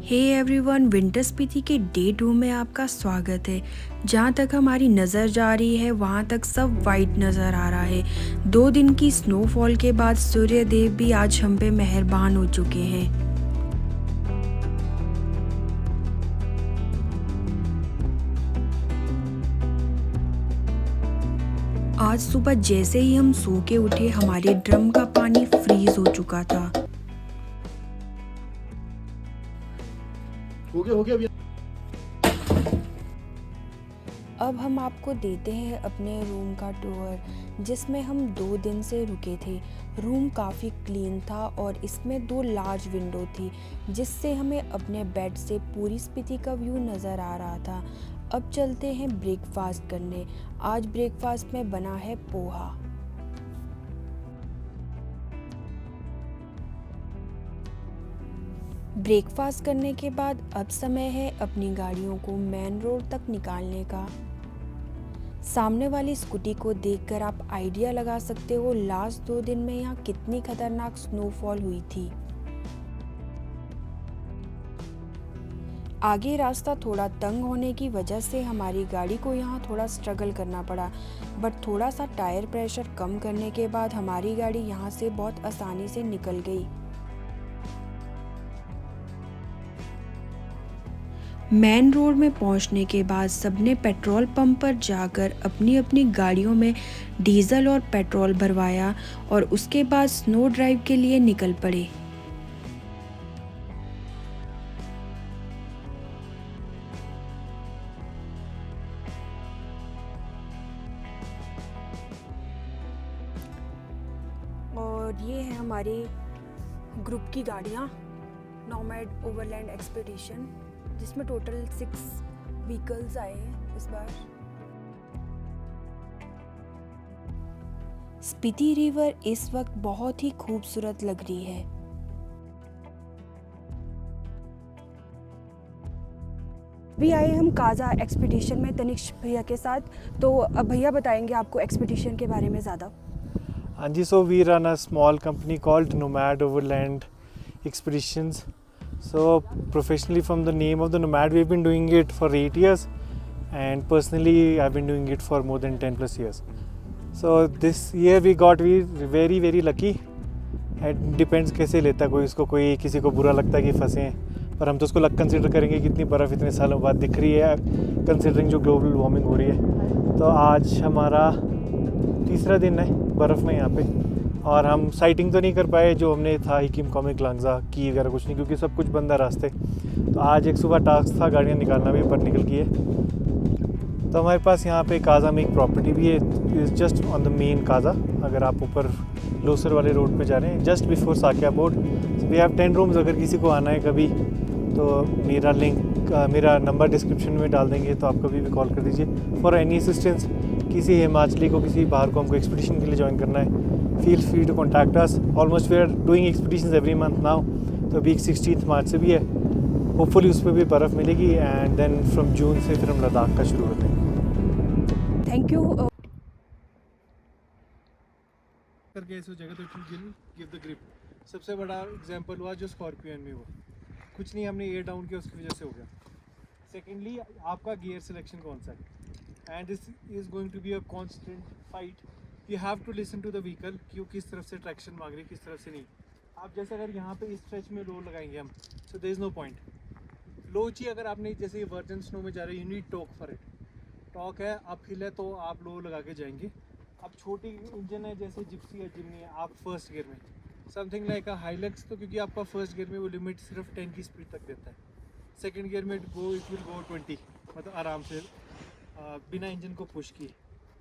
Hey everyone, winter Spiti के day 2 में आपका स्वागत है। जहाँ तक हमारी नज़र जा रही है वहाँ तक सब वाइट नज़र आ रहा है। 2 दिन की स्नोफॉल के बाद सूर्य देव भी आज हम पे मेहरबान हो चुके हैं। आज सुबह जैसे ही हम सो के उठे हमारे ड्रम का पानी फ्रीज हो चुका था। हो गया अभी। अब हम आपको देते हैं अपने रूम का टूर, जिसमें हम 2 दिन से रुके थे। रूम काफ़ी क्लीन था और इसमें 2 लार्ज विंडो थी, जिससे हमें अपने बेड से पूरी स्पीति का व्यू नज़र आ रहा था। अब चलते हैं ब्रेकफास्ट करने। आज ब्रेकफास्ट में बना है पोहा। ब्रेकफास्ट करने के बाद अब समय है अपनी गाड़ियों को मेन रोड तक निकालने का। सामने वाली स्कूटी को देखकर आप आइडिया लगा सकते हो लास्ट 2 दिन में यहाँ कितनी खतरनाक स्नोफॉल हुई थी। आगे रास्ता थोड़ा तंग होने की वजह से हमारी गाड़ी को यहाँ थोड़ा स्ट्रगल करना पड़ा, बट थोड़ा सा टायर प्रेशर कम करने के बाद हमारी गाड़ी यहाँ से बहुत आसानी से निकल गई। मेन रोड में पहुंचने के बाद सबने पेट्रोल पंप पर जाकर अपनी अपनी गाड़ियों में डीजल और पेट्रोल भरवाया और उसके बाद स्नो ड्राइव के लिए निकल पड़े। और ये है हमारी ग्रुप की गाड़ियाँ, नोमैड ओवरलैंड एक्सपीडिशन, जिसमें टोटल 6 व्हीकल्स आए हैं इस बार। स्पीति रिवर इस वक्त बहुत ही खूबसूरत लग रही है। अभी आए हम काजा एक्सपीडिशन में तनिष्क भैया के साथ, तो अब भैया बताएंगे आपको एक्सपीडिशन के बारे में ज़्यादा। हाँ जी, so we run a small company called Nomad Overland Expeditions. So professionally, from the name of the Nomad, we've been doing it for 8 years, and personally I've been doing it for more than 10 plus years. So this year we very lucky. It depends कैसे लेता कोई इसको, कोई किसी को बुरा लगता है कि फंसे हैं, पर हम तो उसको लक कंसिडर करेंगे कि इतनी बर्फ़ इतने सालों बाद दिख रही है, कंसिडरिंग जो ग्लोबल वार्मिंग हो रही है। तो आज हमारा तीसरा दिन है बर्फ़ में यहाँ पे, और हम साइटिंग तो नहीं कर पाए जो हमने था हिकिम कॉमिक लांगजा की वगैरह कुछ नहीं, क्योंकि सब कुछ बंद है रास्ते। तो आज एक सुबह टास्क था गाड़ियाँ निकालना भी, पर निकल गई है। तो हमारे पास यहाँ पे काजा में एक प्रॉपर्टी भी है, is just on the main Kaza. अगर आप ऊपर लोसर वाले रोड पे जा रहे हैं, जस्ट बिफोर साकिया बोर्ड, वी हैव 10 रूम्स। अगर किसी को आना है कभी, तो मेरा नंबर डिस्क्रिप्शन में डाल देंगे, तो आप कभी भी कॉल कर दीजिए फॉर एनी असिस्टेंस। किसी हिमाचली को, किसी बाहर को हमको एक्सपीडिशन के लिए ज्वाइन करना है, feel free to contact us. Almost we are doing expeditions every month now. तो अभी 16 मार्च से भी है, होपफुली उस पर भी बर्फ़ मिलेगी, एंड देन फ्रॉम जून से फिर हम लद्दाख का शुरू होते हैं। Thank you. करके ऐसी जगह तो गिव द ग्रिप। सबसे बड़ा एग्जांपल हुआ जो स्कॉर्पियन में हुआ, कुछ नहीं हमने एयर डाउन किया, उसकी वजह से हो गया। सेकेंडली, आपका गियर सिलेक्शन कौन सा है, and this is going to be a constant fight. You have to listen to the vehicle कि वो किस तरफ से ट्रैक्शन मांग रही है, किस तरफ से नहीं। आप जैसे अगर यहाँ पे इस स्ट्रेच में लो लगाएंगे हम, so there is no point. Low चाहिए अगर आपने, जैसे वर्जन स्नो में जा रहे हैं, you need talk for it. Talk है, आप हिल है तो आप लो लगा के जाएंगे। अब छोटी इंजन है जैसे जिप्सी या जिमनी है, आप फर्स्ट गियर में समथिंग लाइक अ हाइलक्स, तो क्योंकि आपका फर्स्ट गियर में वो लिमिट सिर्फ 10 की स्पीड तक देता है। सेकंड गियर में इट विल गो 20, मतलब आराम से बिना इंजन को पुश किए।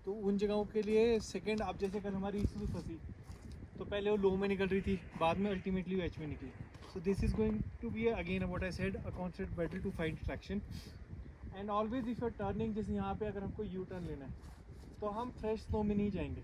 तो उन जगहों के लिए सेकंड, आप जैसे कल हमारी इसमें फंसी, तो पहले वो लो में निकल रही थी, बाद में अल्टीमेटली वो एच में निकली। So this is going to be again what I said, a constant battle to find traction. And always if you are turning, जैसे यहाँ पे अगर हमको यू टर्न लेना है, तो हम फ्रेश स्नो में नहीं जाएंगे।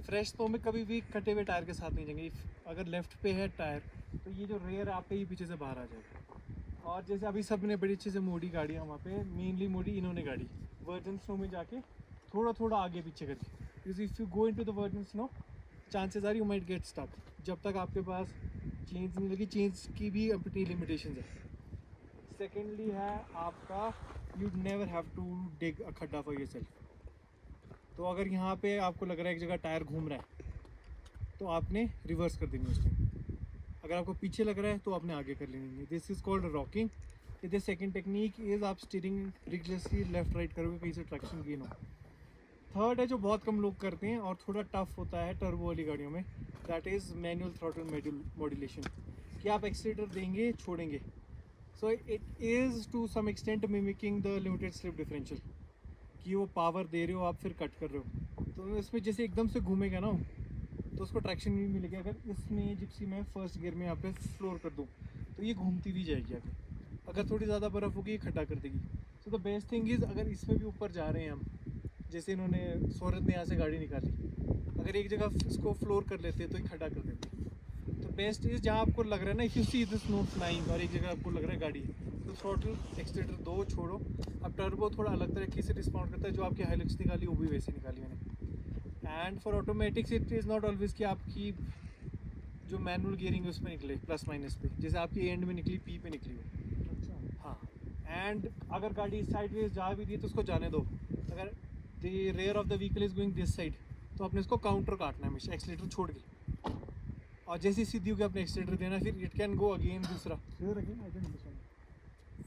फ्रेश स्नो में कभी भी कटे हुए टायर के साथ नहीं जाएंगे। अगर लेफ्ट पे है टायर, तो ये जो रेयर है आपका, ये पीछे से बाहर आ जाएगा। और जैसे अभी सब ने बड़ी अच्छे से मोड़ी गाड़ियाँ वहाँ पे, मेनली मोड़ी इन्होंने गाड़ी वर्जन स्नो में जाके थोड़ा थोड़ा आगे पीछे करके, because if you go into the virgin snow, chances are you might get stuck. जब तक आपके पास चेंज नहीं लगी, चेंज की भी अपनी लिमिटेशन है। सेकेंडली है आपका you never have to dig a खड्डा फॉर योरसेल्फ। तो अगर यहाँ पे आपको लग रहा है एक जगह टायर घूम रहा है तो आपने रिवर्स कर देनी है उस टाइम। अगर आपको पीछे लग रहा है तो आपने आगे कर लेनी है। This is called rocking. This second technique is आप स्टीयरिंग रिगलेसली लेफ्ट राइट करोगे कहीं से ट्रैक्शन गेन हो। थर्ड है जो बहुत कम लोग करते हैं और थोड़ा टफ होता है टर्बो वाली गाड़ियों में, that is manual throttle modulation, कि आप एक्सीलेटर देंगे छोड़ेंगे। So it is to some extent mimicking the limited slip differential, कि वो पावर दे रहे हो आप फिर कट कर रहे हो, तो इसमें जैसे एकदम से घूमेगा ना तो उसको ट्रैक्शन भी मिलेगी। अगर इसमें जिप्सी में फर्स्ट गियर में यहाँ पे फ्लोर कर दूँ तो ये घूमती भी जाएगी आगे। अगर थोड़ी ज़्यादा बर्फ़ होगी ये खड्डा कर देगी। So the best thing is अगर इसमें भी ऊपर जा रहे हैं हम, जैसे इन्होंने सोरत ने यहाँ से गाड़ी निकाली, अगर एक जगह इसको फ्लोर कर लेते तो ये खड्डा कर देते। तो बेस्ट इज़ जहाँ आपको लग रहा है ना if you see the snow flying और एक जगह आपको लग रहा है गाड़ी, तो थ्रॉटल एक्सीलेटर दो छोड़ो। अब टर्बो थोड़ा अलग तरीके से रिस्पॉन्ड करता है, जो आपकी हाइलक्स निकाली वो भी वैसे निकाली मैंने। And for automatics it is not always कि आपकी जो मैनुअल गियरिंग है उस पर निकले प्लस माइनस पे, जैसे आपकी एंड में निकली पी पे निकली हो। अच्छा हाँ। एंड अगर गाड़ी साइडवेज जा भी दी तो उसको जाने दो। अगर the rear of the vehicle is going this side तो आपने इसको काउंटर काटना है हमेशा एक्सीलेटर छोड़ के, और जैसे सीधी होगी आपने एक्सीलेटर देना, फिर इट कैन गो अगेन दूसरा।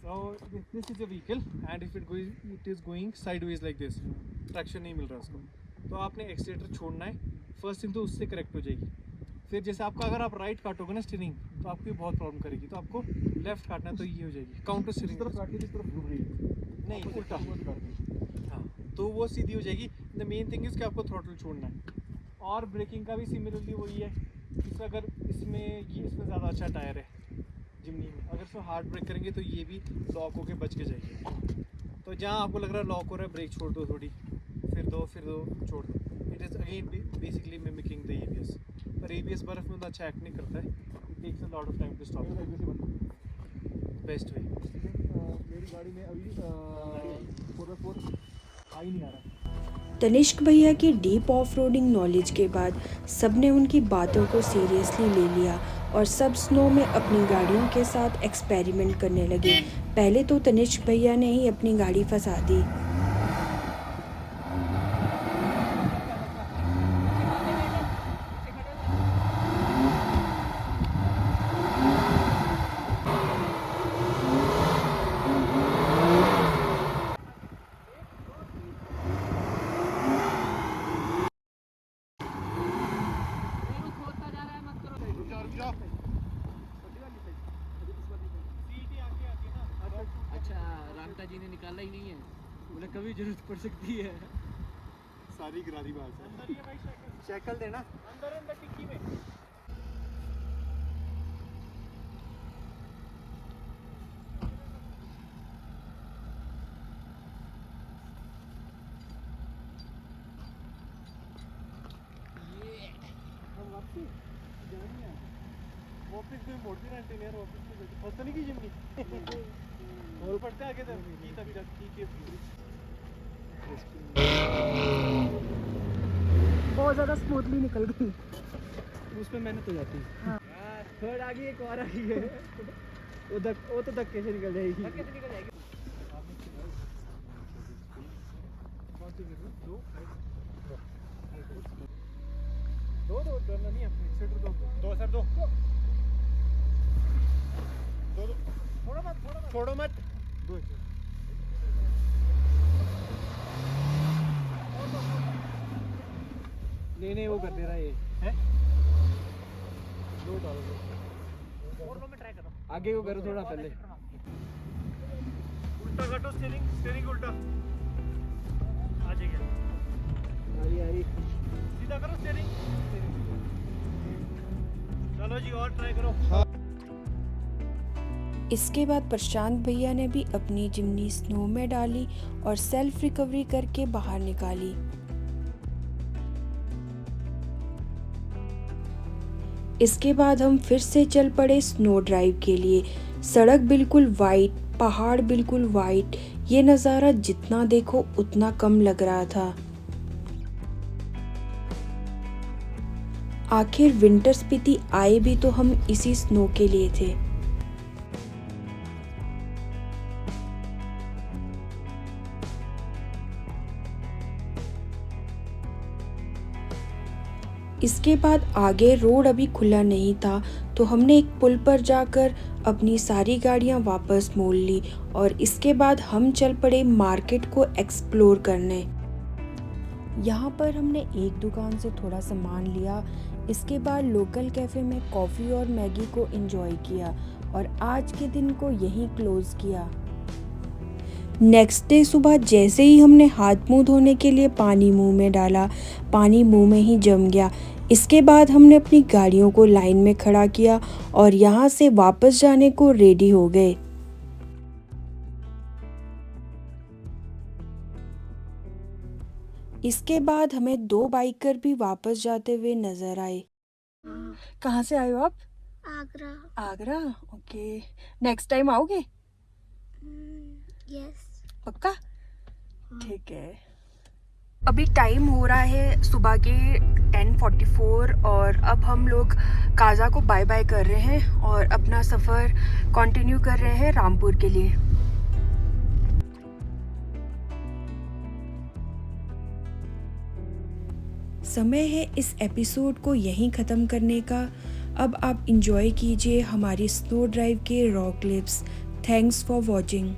So this is a vehicle and if it is going sideways like this, traction नहीं मिल रहा उसको, तो आपने एक्सीलेटर छोड़ना है फर्स्ट थिंग, तो उससे करेक्ट हो जाएगी। फिर जैसे आपका अगर आप राइट काटोगे ना स्टीयरिंग तो आपको बहुत प्रॉब्लम करेगी, तो आपको लेफ्ट काटना है तो ये हो जाएगी काउंटर स्टीयरिंग। तरफ काटी इस तरफ घूम रही है नहीं उल्टा, हाँ तो वो सीधी हो जाएगी। द मेन थिंग इज़ कि आपको थ्रॉटल छोड़ना है। और ब्रेकिंग का भी सिमिलरली वही है, इसमें अगर इसमें ज़्यादा अच्छा टायर है जिमनी में, अगर इसमें हार्ड ब्रेक करेंगे तो ये भी लॉक होके बच के जाएगी। तो जहाँ आपको लग रहा है लॉक हो रहा है ब्रेक छोड़ दो थोड़ी, फिर दो छोड़ दो। It is again basically mimicking the ABS, पर ABS बर्फ़ में तो अच्छा एक्ट नहीं करता है, it takes a lot of time to stop. Best way मेरी गाड़ी में अभी 4x4 आ ही नहीं आ रहा। तनिष्क भैया की डीप ऑफ रोडिंग नॉलेज के बाद सबने उनकी बातों को सीरियसली ले लिया और सब स्नो में अपनी गाड़ियों के साथ एक्सपेरिमेंट करने लगे। पहले तो तनिष्क भैया ने ही अपनी गाड़ी फंसा दी। अच्छा रामता जी ने निकाला ही नहीं है, बोले कभी जरूरत पड़ सकती है। सारी गिरा दी बाहर से। शैकल देना अंदर टिक्की में। वापस कोई मोड़ दी ना यार, वापस की फंस नहीं की जिमनी और पड़ता है आगे तो की तभी रखी के बहुत ज़्यादा स्मूथली निकल गई। उसमें मेहनत हो जाती है। हाँ। थर्ड आ गई, एक और आ गई है। वो तो धक्के से निकल जाएगी। दो डरना नहीं है, एक्सीलेटर दो सर दो छोड़ो मत दो। नहीं वो कर दे रहा है ये है दो डालो और लो, मैं ट्राई कर रहा हूँ। आगे को करो थोड़ा पहले। उल्टा काटो स्टीयरिंग उल्टा आ जाएगा। आ रही सीधा करो स्टीयरिंग। चलो जी और ट्राई करो। इसके बाद प्रशांत भैया ने भी अपनी जिमनी स्नो में डाली और सेल्फ रिकवरी करके बाहर निकाली। इसके बाद हम फिर से चल पड़े स्नो ड्राइव के लिए। सड़क बिल्कुल वाइट, पहाड़ बिल्कुल वाइट, ये नज़ारा जितना देखो उतना कम लग रहा था। आखिर विंटर स्पीति आए भी तो हम इसी स्नो के लिए थे। इसके बाद आगे रोड अभी खुला नहीं था, तो हमने एक पुल पर जाकर अपनी सारी गाड़ियाँ वापस मोड़ ली और इसके बाद हम चल पड़े मार्केट को एक्सप्लोर करने। यहाँ पर हमने एक दुकान से थोड़ा सामान लिया, इसके बाद लोकल कैफ़े में कॉफ़ी और मैगी को एंजॉय किया और आज के दिन को यहीं क्लोज़ किया। नेक्स्ट डे सुबह जैसे ही हमने हाथ मुंह धोने के लिए पानी मुंह में डाला, पानी मुंह में ही जम गया। इसके बाद हमने अपनी गाड़ियों को लाइन में खड़ा किया और यहाँ से वापस जाने को रेडी हो गए। इसके बाद हमें 2 बाइकर भी वापस जाते हुए नजर आए। कहाँ से आए हो आप? Agra. Agra, okay. Next time आओगे? यस। पक्का? ठीक है। अभी टाइम हो रहा है सुबह के 10:44 और अब हम लोग काजा को बाय बाय कर रहे हैं और अपना सफ़र कंटिन्यू कर रहे हैं रामपुर के लिए। समय है इस एपिसोड को यहीं ख़त्म करने का। अब आप इंजॉय कीजिए हमारी स्नो ड्राइव के raw clips. Thanks for watching.